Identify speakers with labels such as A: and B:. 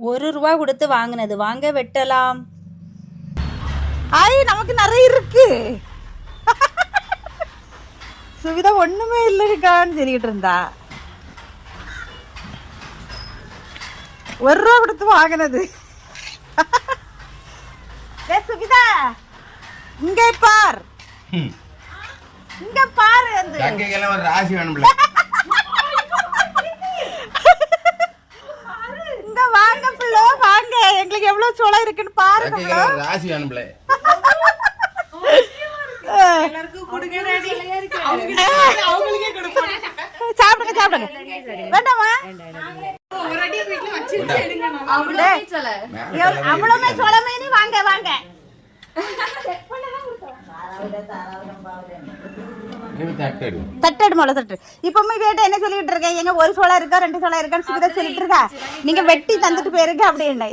A: ₹1 கொடுத்து வாங்கினது, வாங்க வெட்டலாம்.
B: நமக்கு நிறைய இருக்கு. சுவிதா ஒண்ணுமே இல்லைக்கான்னு சொல்லிட்டு இருந்தா. ₹1 கொடுத்து வாங்கினது. சுவிதா இங்க பார், இங்க பாரு.
C: ஒரு ராசி வேணும்ல.
B: இங்க வாங்க பிள்ளை, வாங்க. எங்களுக்கு எவ்வளவு சோளம் இருக்குன்னு பாருங்க.
C: ராசி வேணும்ல.
B: சாப்பிடுங்க சாப்பிடுங்க. வேண்டாமா? அவ்வளவுமே சோளமே. வாங்க வாங்க. தட்டு மொளை தட்டு. இப்பவுமே வேட்ட என்ன சொல்லிட்டு இருக்கேன், எங்க 1 சோளம் இருக்கா 2 சோளம் இருக்கான்னு சொல்லிட்டு இருக்கா. நீங்க வெட்டி தந்துட்டு போயிருங்க அப்படின்னு.